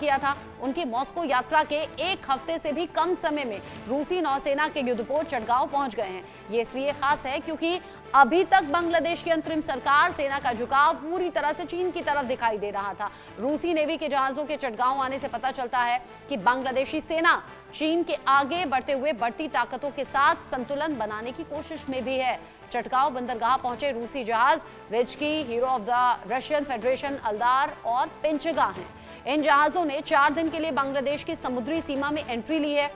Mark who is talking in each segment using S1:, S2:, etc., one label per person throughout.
S1: किया था। उनकी मॉस्को यात्रा के एक हफ्ते से भी कम समय में रूसी नौसेना के युद्धपोत चटगांव पहुंच गए हैं। ये इसलिए खास है क्योंकि अभी तक बांग्लादेश की अंतरिम सरकार सेना का झुकाव पूरी तरह से चीन की तरफ दिखाई दे रहा था। रूसी नेवी के जहाजों के चटगांव आने से पता चलता है कि बांग्लादेशी सेना चीन के आगे बढ़ते हुए बढ़ती ताकतों के साथ संतुलन बनाने की कोशिश में भी है। चटगांव बंदरगाह पहुंचे रूसी जहाज रिचकी, hero of the Russian federation, Aldar और पेंचगा हैं। इन जहाजों ने 4 दिन के लिए बांग्लादेश की समुद्री सीमा में एंट्री ली है।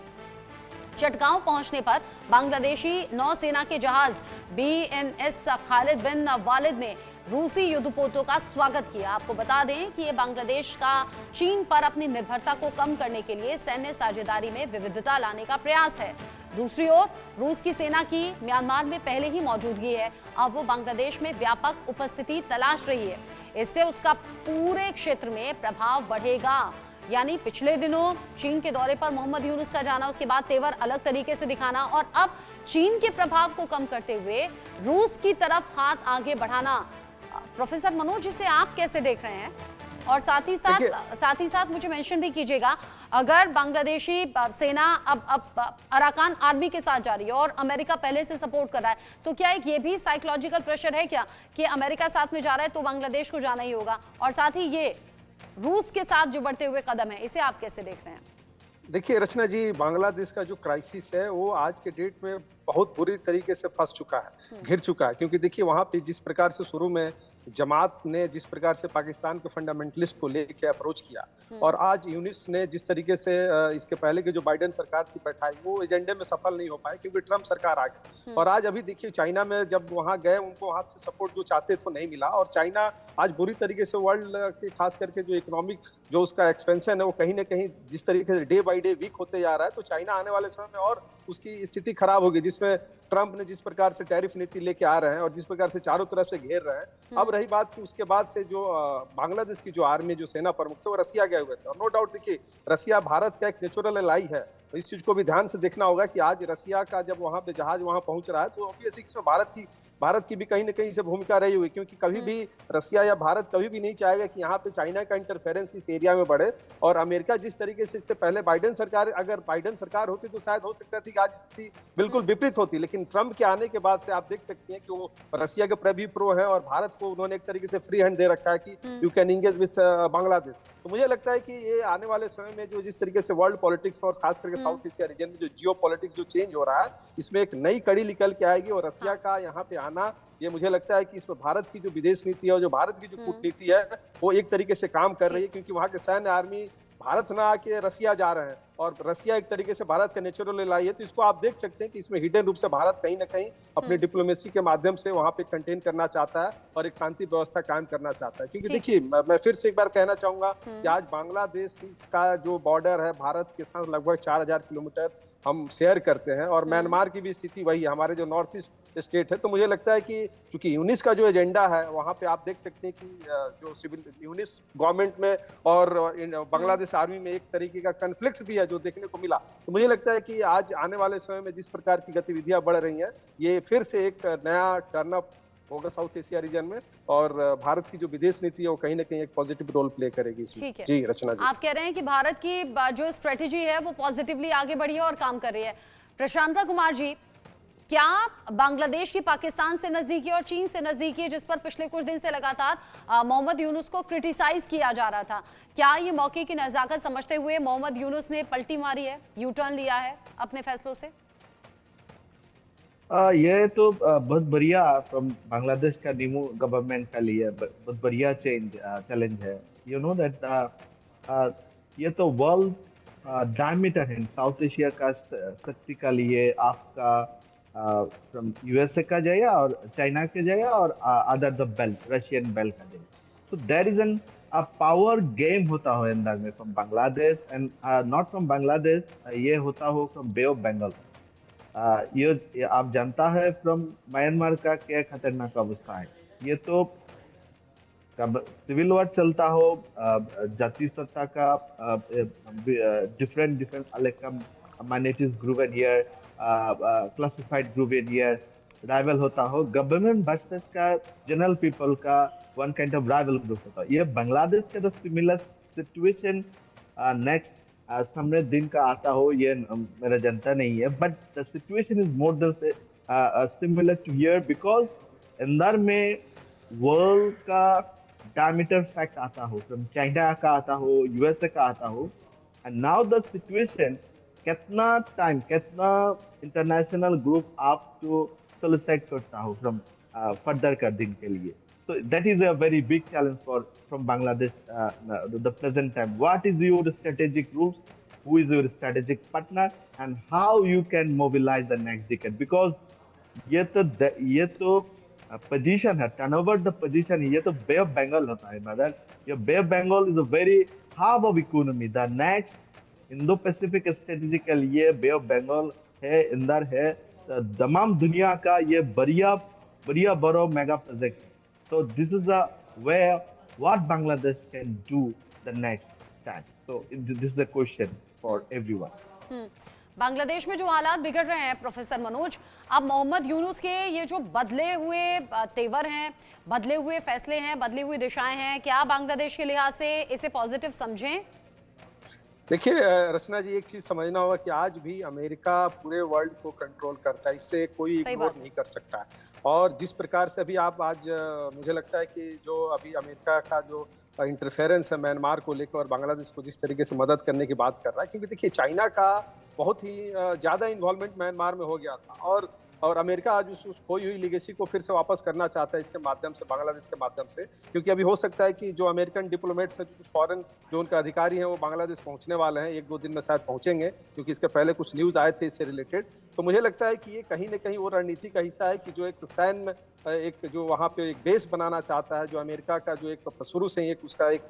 S1: चटगांव पहुंचने पर बांग्लादेशी नौसेना के जहाज बीएनएस खालिद बिन वालिद ने रूसी युद्धपोतों का स्वागत किया। आपको बता दें कि ये बांग्लादेश का चीन पर अपनी निर्भरता को कम करने के लिए सैन्य साझेदारी में विविधता लाने का प्रयास है। दूसरी ओर रूस की सेना की म्यांमार में पहले ही मौजूदगी है। अब वो बांग्लादेश में व्यापक उपस्थिति तलाश रही है। इससे उसका पूरे क्षेत्र में प्रभाव बढ़ेगा। यानी पिछले दिनों चीन के दौरे पर मोहम्मद यूनुस का जाना, उसके बाद तेवर अलग तरीके से दिखाना और अब चीन के प्रभाव को कम करते हुए रूस की तरफ हाथ आगे बढ़ाना। प्रोफेसर मनोज, इसे आप कैसे देख रहे हैं? और साथ ही साथ मुझे मेंशन भी कीजिएगा, अगर बांग्लादेशी सेना अब अराकान आर्मी के साथ जा रही है और अमेरिका पहले से सपोर्ट कर रहा है, तो क्या एक ये भी साइकोलॉजिकल प्रेशर है क्या कि अमेरिका साथ में जा रहा है तो बांग्लादेश को जाना ही होगा? और साथ ही ये रूस के साथ जो बढ़ते हुए कदम है, इसे आप कैसे देख रहे हैं?
S2: देखिए रचना जी, बांग्लादेश का जो क्राइसिस है वो आज के डेट में बहुत बुरी तरीके से फंस चुका है, घिर चुका है। क्योंकि देखिए वहां पे जिस प्रकार से शुरू में जमात ने जिस प्रकार से पाकिस्तान के फंडामेंटलिस्ट को लेके अप्रोच किया और आज यूनिस ने जिस तरीके से इसके पहले की जो बाइडेन सरकार थी बैठाई, वो एजेंडे में सफल नहीं हो पाए क्योंकि ट्रम्प सरकार आ गई। और आज अभी देखिए चाइना में जब वहां गए, उनको वहां से सपोर्ट जो चाहते थे नहीं मिला और चाइना आज बुरी तरीके से वर्ल्ड के खास करके जो इकोनॉमिक जो उसका एक्सपेंशन है वो कहीं ना कहीं जिस तरीके से डे बाई डे वीक होते जा रहा है, तो चाइना आने वाले समय में और उसकी स्थिति खराब होगी। जिसमें ट्रंप ने जिस प्रकार से टैरिफ नीति लेके आ रहे हैं और जिस प्रकार से चारों तरफ से घेर रहे हैं। अब रही बात कि उसके बाद से जो बांग्लादेश की जो आर्मी जो सेना प्रमुख थे वो रसिया गए हुए थे और नो डाउट देखिए रसिया भारत का एक नेचुरल एलाई है। तो इस चीज को भी ध्यान से देखना होगा कि आज रसिया का जब वहां पे जहाज वहां पहुंच रहा है तो ऑब्वियसली इसमें भारत की भी कहीं ना कहीं से भूमिका रही हुई, क्योंकि कभी भी रसिया या भारत कभी भी नहीं चाहेगा कि यहाँ पे चाइना का इंटरफेरेंस इस एरिया में बढ़े। और अमेरिका जिस तरीके से इससे पहले अगर बाइडेन सरकार होती तो शायद हो सकता थी कि आज स्थिति बिल्कुल विपरीत होती, लेकिन ट्रंप के आने के बाद से आप देख सकती हैं कि वो रसिया के प्रभी प्रो है और भारत को उन्होंने एक तरीके से फ्री हैंड दे रखा है कि you can engage with Bangladesh. तो मुझे लगता है कि ये आने वाले समय में जो जिस तरीके से वर्ल्ड पॉलिटिक्स और खास करके साउथ एशिया रीजन में जो जियो पॉलिटिक्स जो चेंज हो रहा है, इसमें एक नई कड़ी निकल के आएगी और रसिया का यहाँ पे आना, ये मुझे लगता है कि इसमें भारत की जो विदेश नीति है और जो भारत की जो कूटनीति है वो एक तरीके से काम कर रही है, क्योंकि वहाँ के सैन्य आर्मी भारत ना आके रसिया जा रहे हैं और रसिया एक तरीके से भारत का नेचुरल एलाई है। तो इसको आप देख सकते हैं कि इसमें हिडन रूप से भारत कहीं ना कहीं अपनी डिप्लोमेसी के माध्यम से वहां पे कंटेन करना चाहता है और एक शांति व्यवस्था कायम करना चाहता है। क्योंकि देखिए मैं फिर से एक बार कहना चाहूंगा कि आज बांग्लादेश का जो बॉर्डर है भारत के साथ लगभग 4000 किलोमीटर हम शेयर करते हैं और म्यांमार की भी स्थिति वही है, हमारे जो नॉर्थ ईस्ट स्टेट है। तो मुझे लगता है कि चूंकि यूनिस का जो एजेंडा है वहाँ पे आप देख सकते हैं कि जो सिविल यूनिस गवर्नमेंट में और बांग्लादेश आर्मी में एक तरीके का कन्फ्लिक्ट भी है जो देखने को मिला। तो मुझे लगता है कि आज आने वाले समय में जिस प्रकार की गतिविधियां बढ़ रही हैं, ये फिर से एक नया टर्नअप होगा साउथ एशिया रीजन में और भारत की जो विदेश नीति है वो कहीं ना कहीं एक पॉजिटिव रोल प्ले करेगी इसमें। जी रचना जी,
S1: आप कह रहे हैं कि भारत की जो स्ट्रेटेजी है वो पॉजिटिवली आगे बढ़ी है और काम कर रही है। प्रशांता कुमार जी, क्या बांग्लादेश की पाकिस्तान से नजदीकी और चीन से नजदीकी, जिस पर पिछले कुछ दिन से लगातार मोहम्मद यूनुस को क्रिटिसाइज किया जा रहा था, क्या ये मौके की नजाकत समझते हुए मोहम्मद यूनुस ने पलटी मारी है, यू टर्न लिया है अपने फैसलों से?
S3: ये तो बहुत बढ़िया फ्रॉम बांग्लादेश का न्यू गवर्नमेंट का लिए बहुत बढ़िया चैलेंज है। यू नो दैट ये तो वर्ल्ड डायमीटर है साउथ एशिया का शक्ति का लिए, आपका फ्रॉम यूएसए का जाएगा और चाइना के जाएगा और other the belt Russian belt का जाएगा। So there is a power game होता हो अंदर में from Bangladesh and not from Bangladesh, ये होता हो from Bay of Bengal। ये आप जानता है फ्रॉम म्यांमार का क्या खतरनाक अवस्था है। ये तो सिविल वॉर चलता हो, जातीय सत्ता का different minorities group in here, classified group in here, rival होता हो, गवर्नमेंट वर्सेस का जनरल पीपल का one kind of rival group होता है। ये बांग्लादेश का सिमिलर सिचुएशन नेक्स्ट सामने दिन का आता हो, ये मेरा जनता नहीं है, but the situation is more than similar to here, because अंदर में वर्ल्ड का डायमीटर फैक्ट आता हो, फ्रॉम चाइना का आता हो, यूएसए का आता हो, एंड नाउ द सिचुएशन, कितना टाइम, कितना इंटरनेशनल ग्रुप आपको सोलिसिट करता हो फ्रॉम फर्दर का दिन के लिए. So that is a very big challenge for from Bangladesh, the present time. What is your strategic rules? Who is your strategic partner? And how you can mobilize the next decade? Because ये तो position है, turnover the position है, ये तो Bay of Bengal होता है, brother. ये Bay of Bengal is a very hub of economy. The next Indo-Pacific strategically ये Bay of Bengal है, अंदर है, तमाम दुनिया का ये बढ़िया बड़ा mega project. So this is a where what Bangladesh can do the next time. So this is the question for everyone.
S1: Bangladesh में जो हालात बिगड़ रहे हैं प्रोफेसर मनोज, अब मोहम्मद यूनुस के ये जो बदले हुए तेवर हैं, बदले हुए फैसले हैं, बदली हुई दिशाएं हैं, क्या बांग्लादेश के लिहाज से इसे पॉजिटिव समझें?
S2: देखिए रचना जी, एक चीज समझना होगा कि आज भी अमेरिका पूरे वर्ल्ड को कंट्रोल करता है, इससे कोई इग्नोर नहीं कर सकता है. और जिस प्रकार से अभी आप आज मुझे लगता है कि जो अभी अमेरिका का जो इंटरफेरेंस है म्यांमार को लेकर और बांग्लादेश को जिस तरीके से मदद करने की बात कर रहा है, क्योंकि देखिए चाइना का बहुत ही ज़्यादा इन्वॉल्वमेंट म्यांमार में हो गया था, और अमेरिका आज उस खोई हुई लीगेसी को फिर से वापस करना चाहता है इसके माध्यम से, बांग्लादेश के माध्यम से. क्योंकि अभी हो सकता है कि जो अमेरिकन डिप्लोमेट्स हैं, जो कुछ फॉरेन जो उनके अधिकारी हैं, वो बांग्लादेश पहुंचने वाले हैं, 1-2 दिन में शायद पहुंचेंगे, क्योंकि इसके पहले कुछ न्यूज़ आए थे इससे रिलेटेड. तो मुझे लगता है कि ये कहीं ना कहीं वो रणनीति का हिस्सा है कि जो एक सैन्य एक जो वहाँ पे एक बेस बनाना चाहता है, जो अमेरिका का जो एक शुरू से ही एक उसका एक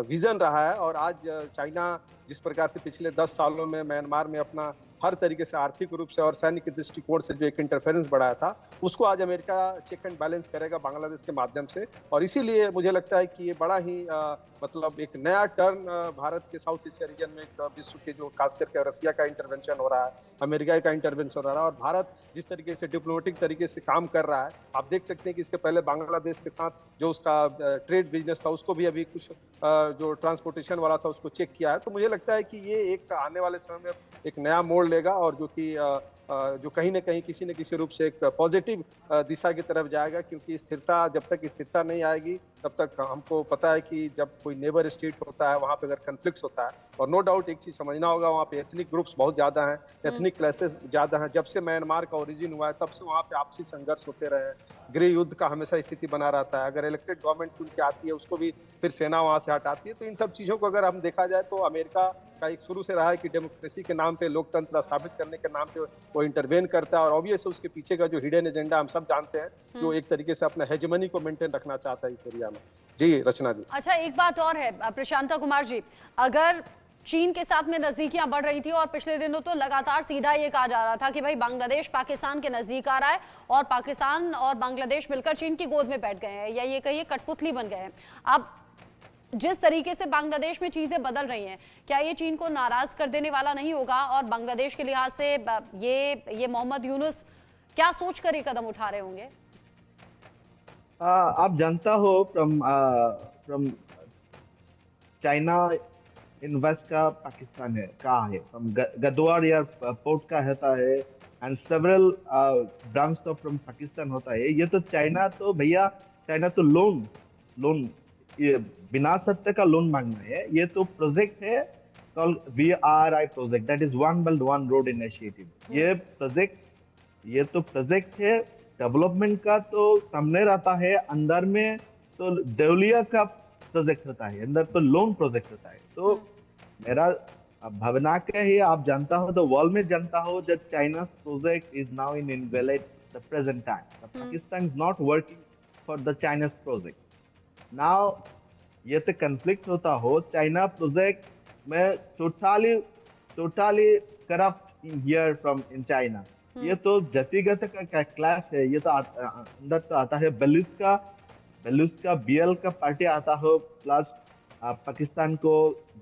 S2: विजन रहा है. और आज चाइना जिस प्रकार से पिछले 10 सालों में म्यांमार में अपना हर तरीके से आर्थिक रूप से और सैन्य के दृष्टिकोण से जो एक इंटरफेरेंस बढ़ाया था, उसको आज अमेरिका चेक एंड बैलेंस करेगा बांग्लादेश के माध्यम से. और इसीलिए मुझे लगता है कि ये बड़ा ही मतलब एक नया टर्न भारत के साउथ एशिया रीजन में, एक विश्व के जो खास करके रसिया का इंटरवेंशन हो रहा है, अमेरिका का इंटरवेंशन हो रहा है, और भारत जिस तरीके से डिप्लोमेटिक तरीके से काम कर रहा है. आप देख सकते हैं कि इसके पहले बांग्लादेश के साथ जो उसका ट्रेड बिजनेस था, उसको भी अभी कुछ जो ट्रांसपोर्टेशन वाला था उसको चेक किया है. तो मुझे लगता है कि ये एक आने वाले समय में एक नया मोड़ लेगा, और जो कि जो कहीं ना कहीं किसी न किसी रूप से एक पॉजिटिव दिशा की तरफ जाएगा. क्योंकि स्थिरता, जब तक स्थिरता नहीं आएगी तब तक हमको पता है कि जब कोई नेबर स्टेट होता है, वहाँ पे अगर कन्फ्लिक्ट्स होता है, और नो डाउट एक चीज़ समझना होगा, वहाँ पे एथनिक ग्रुप्स बहुत ज़्यादा हैं, एथनिक क्लासेस ज़्यादा हैं. जब से म्यांमार का ओरिजिन हुआ है तब से वहाँ पे आपसी संघर्ष होते रहे हैं, गृह युद्ध का हमेशा स्थिति बना रहता है. अगर इलेक्टेड गवर्नमेंट चुन के आती है, उसको भी फिर सेना वहाँ से हटाती है. तो इन सब चीज़ों को अगर हम देखा जाए तो अमेरिका का एक शुरू से रहा है कि डेमोक्रेसी के नाम पे, लोकतंत्र स्थापित करने के नाम पे वो इंटरवेन करता है. और ऑब्वियस उसके पीछे का जो हिडन एजेंडा हम सब जानते हैं, जो एक तरीके से अपना हेजेमनी को मेंटेन रखना चाहता है इस एरिया में. जी रचना जी.
S1: अच्छा, एक बात और है प्रशांता कुमार जी, अगर चीन के साथ में नजदीकियां बढ़ रही थी और पिछले दिनों तो लगातार सीधा ये कहा जा रहा था कि भाई बांग्लादेश पाकिस्तान के नजदीक आ रहा है और पाकिस्तान और बांग्लादेश मिलकर चीन की गोद में बैठ गए हैं, या ये कहिए कठपुतली बन गए हैं. अब जिस तरीके से बांग्लादेश में चीजें बदल रही हैं, क्या ये चीन को नाराज कर देने वाला नहीं होगा? और बांग्लादेश के लिहाज से ये मोहम्मद यूनुस क्या सोच कर ये कदम उठा रहे होंगे?
S3: आप जानता हो फ्रॉम चाइना इन्वेस्ट का पाकिस्तान है कहाँ है, गद्वार या पोर्ट का होता है, एंड सेवरल ब्रांच तो फ्रॉम पाकिस्तान होता है. ये तो चाइना तो भैया, चाइना तो लोन ये बिना सत्य का लोन मांगना है. ये तो प्रोजेक्ट है called VRI project, that is one belt one road initiative. ये तो प्रोजेक्ट है डेवलपमेंट का, तो सामने रहता है, अंदर में तो देवलिया का प्रोजेक्ट होता है, अंदर तो लोन प्रोजेक्ट होता है. तो मेरा भावना क्या है, आप जानता हो, तो वर्ल्ड में जानता हो, जब China project is now in invalid the present time, Pakistan is not working for the China's project. Now ये तो कन्फ्लिक्ट होता हो, चाइना प्रोजेक्ट में totally corrupt here from in China. ये तो जातिगत का क्लास है. ये तो अंदर तो आता है बेलूच का BL का पार्टी आता हो, प्लस पाकिस्तान को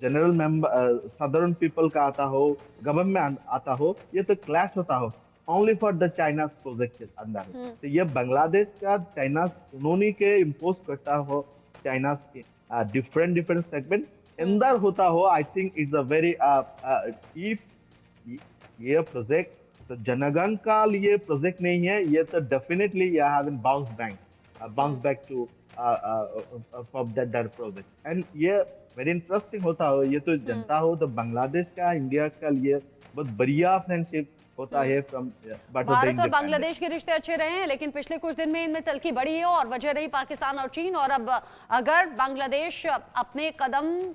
S3: जनरल मेंबर साधारण पीपल का आता हो, गवर्नमेंट आता हो. ये तो क्लैश होता हो only for the China project के अंदर. तो ये बांग्लादेश का चाइना उन्होंने के इम्पोज करता हो, चाइना के डिफरेंट सेगमेंट अंदर होता हो, I think it's a very if ये प्रोजेक्ट तो जनगण का लिए प्रोजेक्ट नहीं है, ये तो डेफिनेटली ये have bounce back to from that project. And ये वेरी इंटरेस्टिंग होता हो, ये तो जनता हो तो बांग्लादेश का इंडिया का लिए बहुत बढ़िया फ्रेंडशिप होता है फ्रॉम
S1: भारत और बांग्लादेश के रिश्ते अच्छे रहे हैं, लेकिन पिछले कुछ दिन में इनमें तल्खी बढ़ी है और वजह रही पाकिस्तान और चीन। और अब अगर बांग्लादेश अपने कदम